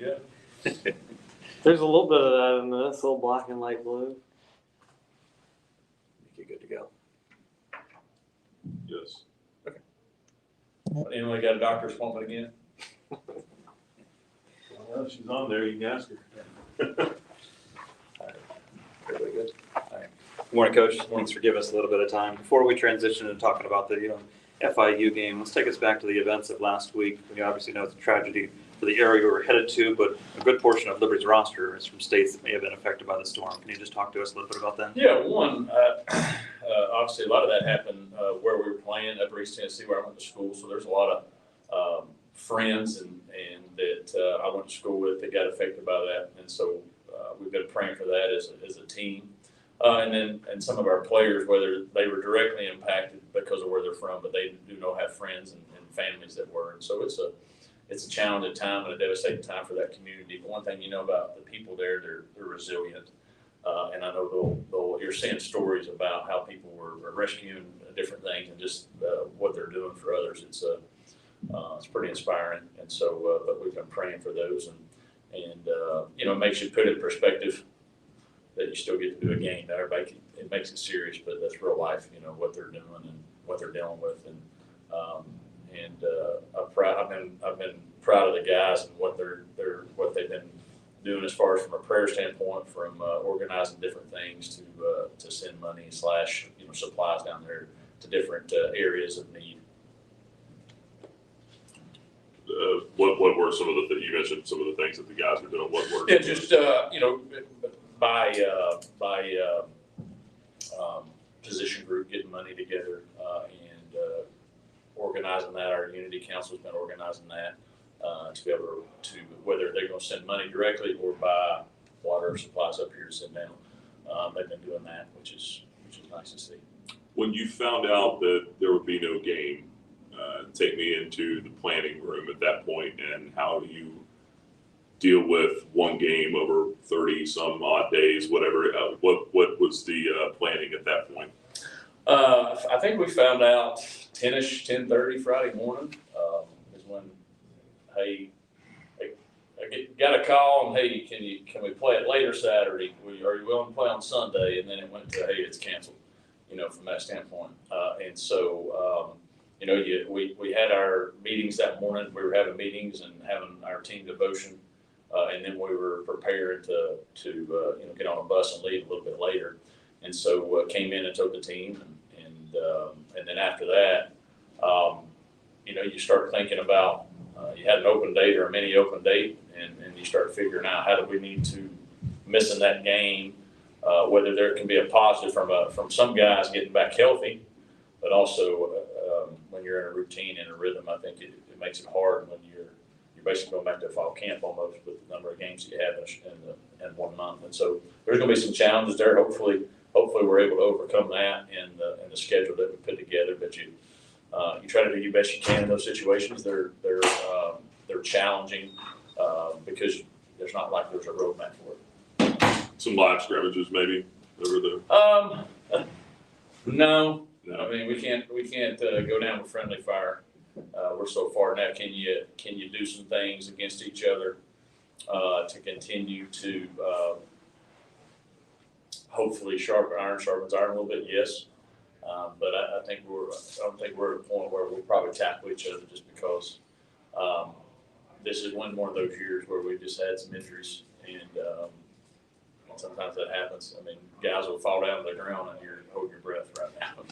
go. There's a little bit of that in this, little black and light blue. You're good to go. Yes. Okay. Emily got a doctor's appointment again? Well, she's on there, you can ask her. Very good. All right. Good morning, Coach. Thanks for giving us a little bit of time. Before we transition to talking about the FIU game, let's take us back to the events of last week. We obviously know it's a tragedy for the area we were headed to, but a good portion of Liberty's roster is from states that may have been affected by the storm. Can you just talk to us a little bit about that? Yeah, obviously a lot of that happened where we were playing, Upper East Tennessee, where I went to school. So there's a lot of friends and that I went to school with that got affected by that. And so we've been praying for that as a team. And some of our players, whether they were directly impacted because of where they're from, but they do know have friends and families that were. And so it's a challenging time and a devastating time for that community. But one thing you know about the people there, they're resilient. And I know you're seeing stories about how people were rescuing different things and just what they're doing for others. It's pretty inspiring. And so, but we've been praying for those and it makes you put in perspective that you still get to do a game. It makes it serious, but that's real life, what they're doing and what they're dealing with. I've been proud of the guys and what they've been doing as far as from a prayer standpoint, from organizing different things to send money / supplies down there to different areas of need. What were some of the you mentioned some of the things that the guys were doing? What were just by position group, getting money together and organizing that. Our Unity Council's been organizing that to be able to whether they're going to send money directly or buy water supplies up here to send down. They've been doing that, which is nice to see. When you found out that there would be no game, take me into the planning room at that point, and how do you deal with one game over 30 some odd days, whatever? What was the planning at that point? I think we found out 10:30 Friday morning is when, hey, I got a call and hey, can we play it later Saturday? Are you willing to play on Sunday? And then it went to hey, it's canceled. From that standpoint, and so we had our meetings that morning. We were having meetings and having our team devotion, and then we were preparing to get on a bus and leave a little bit later. And so came in and told the team, and then after that, you start thinking about you had an open date or a mini open date, and you start figuring out how do we need to missing that game, whether there can be a positive from some guys getting back healthy, but also when you're in a routine and a rhythm, I think it makes it hard when you're basically going back to a fall camp almost with the number of games you have in 1 month. And so there's going to be some challenges there. Hopefully we're able to overcome that in the schedule that we put together. But you try to do your best you can in those situations. They're challenging because there's not like there's a roadmap for it. Some live scrimmages maybe over the. No. I mean, we can't go down with friendly fire. We're so far now. Can you do some things against each other to continue to hopefully iron sharpens iron a little bit? Yes, but I don't think we're at a point where we'll probably tackle each other just because this is one more of those years where we just had some injuries and sometimes that happens. I mean, guys will fall down to the ground and you're holding your breath right now,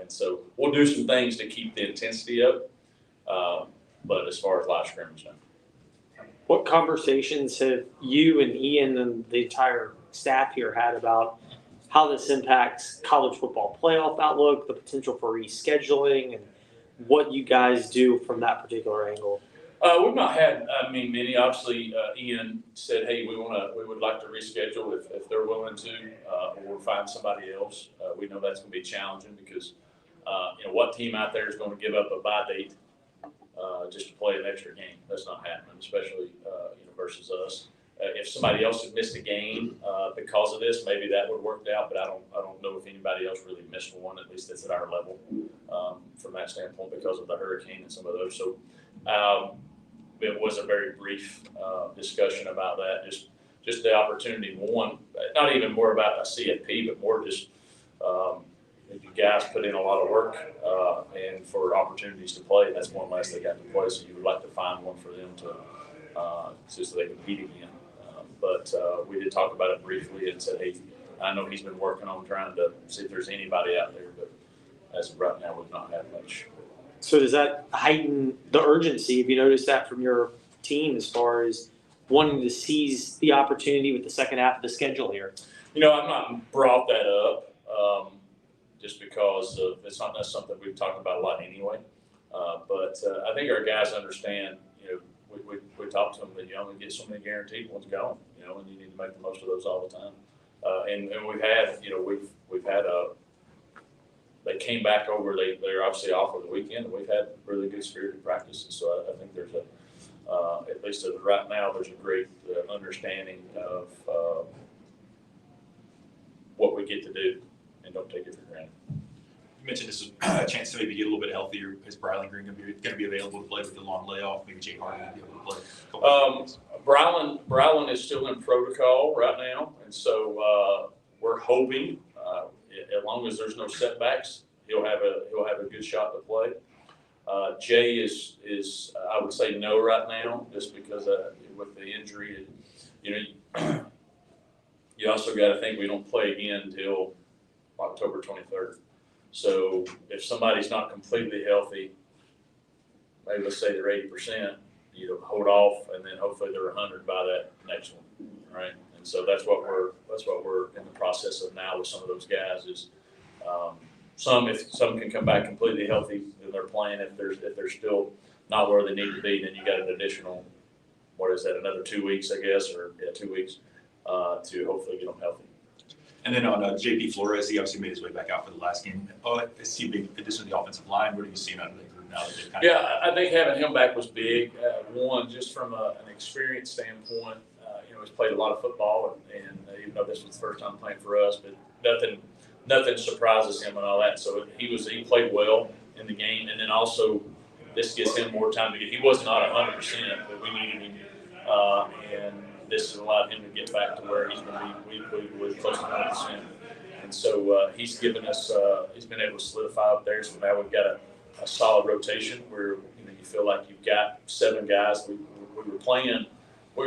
and so we'll do some things to keep the intensity up. But as far as live scrimmage, no. What conversations have you and Ian and the entire staff here had about how this impacts college football playoff outlook, the potential for rescheduling, and what you guys do from that particular angle? We've not had, many. Obviously, Ian said, "Hey, we would like to reschedule if they're willing to, or find somebody else." We know that's going to be challenging because, what team out there is going to give up a bye date just to play an extra game? That's not happening, especially versus us. If somebody else had missed a game because of this, maybe that would have worked out. But I don't know if anybody else really missed one. At least that's at our level from that standpoint because of the hurricane and some of those. So. it was a very brief discussion about that. Just the opportunity, one, not even more about a CFP, but more just you guys put in a lot of work and for opportunities to play. That's one less they got to play, so you would like to find one for them to so they compete again. But we did talk about it briefly and said, hey, I know he's been working on trying to see if there's anybody out there, but as of right now, we've not had much. So does that heighten the urgency? Have you noticed that from your team as far as wanting to seize the opportunity with the second half of the schedule here? You know, I've not brought that up just because it's not something we've talked about a lot anyway. But I think our guys understand, you know, we talk to them that you only get so many guaranteed ones going, you know, and you need to make the most of those all the time. And we've had, you know, we've had they came back over, they're obviously off over the weekend, and we've had really good spirited practices. So I think there's at least right now, there's a great understanding of what we get to do and don't take it for granted. You mentioned this is a chance to maybe get a little bit healthier. Is Brylan Green going to be available to play with the long layoff? Maybe Jay Hardy will be able to play. Brylan is still in protocol right now, and so we're hoping, as long as there's no setbacks, he'll have a good shot to play. Jay is I would say no right now, just because with the injury, you know, you also got to think we don't play again until October 23rd. So if somebody's not completely healthy, maybe let's say they're 80%, you know, hold off, and then hopefully they're 100 by that next one, right? And so that's what we're in the process of now with some of those guys is if some can come back completely healthy and they're playing. If they're still not where they need to be, then you got an additional, another 2 weeks, I guess, or 2 weeks to hopefully get them healthy. And then on JP Flores, he obviously made his way back out for the last game. Is he a big addition to the offensive line? What are you seeing out of the group now? Yeah, I think having him back was big. One, just from an experience standpoint, you know, he's played a lot of football, and even though this was the first time playing for us, but nothing surprises him and all that. So he played well in the game, and then also this gives him more time to get. He was not 100%, but we needed him, and this has allowed him to get back to where he's going to be. We were close to 100%, and so he's given us. He's been able to solidify up there. So now we've got a solid rotation where you feel like you've got 7 guys. We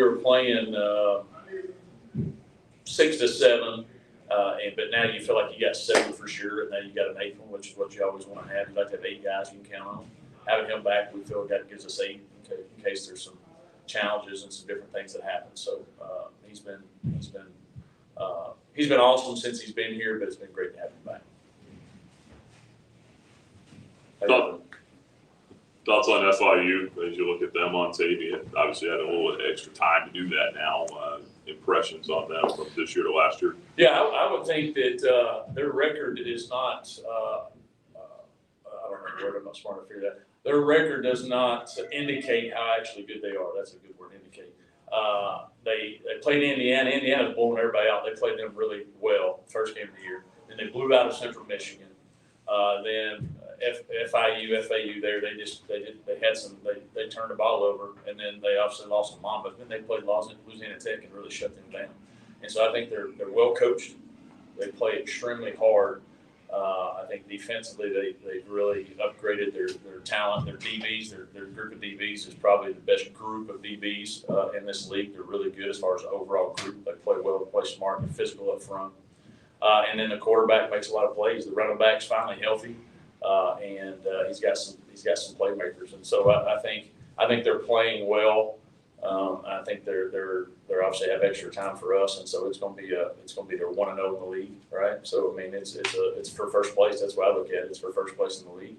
were playing 6 to 7. But now you feel like you got 7 for sure, and now you got an 8th one, which is what you always want to have. You like to have 8 guys you can count on. Having him back, we feel that gives us 8 in case there's some challenges and some different things that happen. So he's been awesome since he's been here, but it's been great to have him back. Thoughts on FIU as you look at them on tape? You obviously had a little extra time to do that now. Impressions on them from this year to last year? Yeah, I would think that their record is not. I don't know the word. I'm not smart enough to figure that. Their record does not indicate how actually good they are. That's a good word, indicate. They played Indiana. Indiana's blowing everybody out. They played them really well first game of the year. Then they blew out of Central Michigan. Then FIU there, they turned the ball over, and then they obviously lost to Monmouth. Then they played Louisiana Tech and really shut them down. And so I think they're well coached. They play extremely hard. I think defensively they've really upgraded their talent. Their DBs, their group of DBs is probably the best group of DBs in this league. They're really good as far as the overall group. They play well, they play smart, they're physical up front. And then the quarterback makes a lot of plays. The running back's finally healthy, and he's got some playmakers. And so I think they're playing well. I think they're obviously have extra time for us, and so it's going to be their 1-0 in the league, right? So I mean it's for first place. That's what I look at. It's for first place in the league,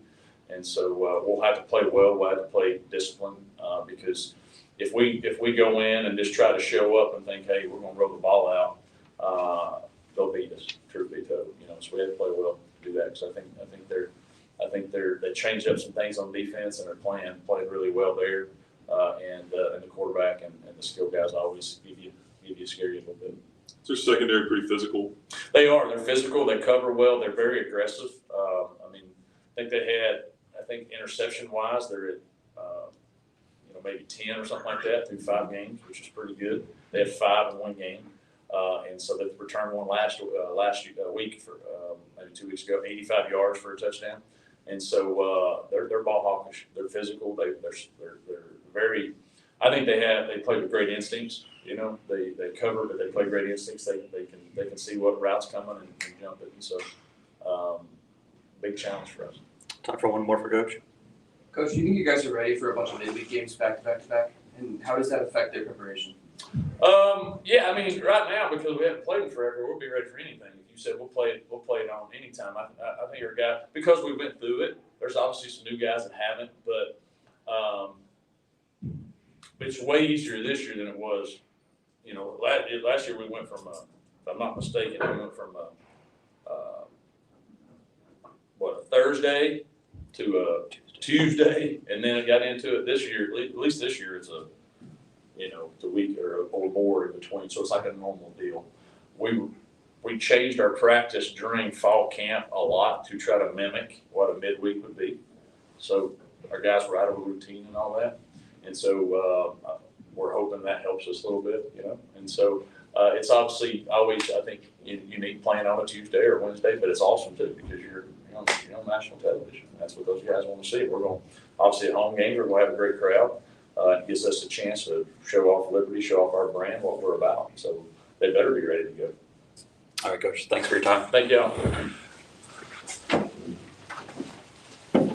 and so we'll have to play well. We'll have to play disciplined because if we go in and just try to show up and think, hey, we're going to roll the ball out, they'll beat us. Truth be told, so we have to play well to do that. Because I think they changed up some things on defense and they're playing really well there. And the quarterback and the skill guys always give you scare you a little bit. Is their secondary pretty physical? They are. They're physical. They cover well. They're very aggressive. I think interception wise, they're at maybe 10 or something like that through 5 games, which is pretty good. They have 5 in one game. And so they returned one last week for maybe 2 weeks ago, 85 yards for a touchdown. And so they're ball hawkish. They're physical. They're very. I think they play with great instincts. You know, they cover, but they play great instincts. They can see what route's coming and jump it. And so big challenge for us. Time for one more for Coach. Coach, do you think you guys are ready for a bunch of midweek games back to back to back? And how does that affect their preparation? Yeah, I mean, right now, because we haven't played in forever, we'll be ready for anything. If you said we'll play it on any time, I think our guy, because we went through it, there's obviously some new guys that haven't, but it's way easier this year than it was. You know, last year we went from, if I'm not mistaken, we went from a Thursday to a Tuesday, and then it got into it this year. At least this year, it's a week or more in between, so it's like a normal deal. We changed our practice during fall camp a lot to try to mimic what a midweek would be. So our guys were out of a routine and all that, and so we're hoping that helps us a little bit, you know. And so it's obviously always, I think, unique playing on a Tuesday or Wednesday, but it's awesome too because you're on national television. That's what those guys want to see. We're going obviously at home games. We're going to have a great crowd. It gives us a chance to show off Liberty, show off our brand, what we're about. So they better be ready to go. All right, Coach. Thanks for your time. Thank y'all.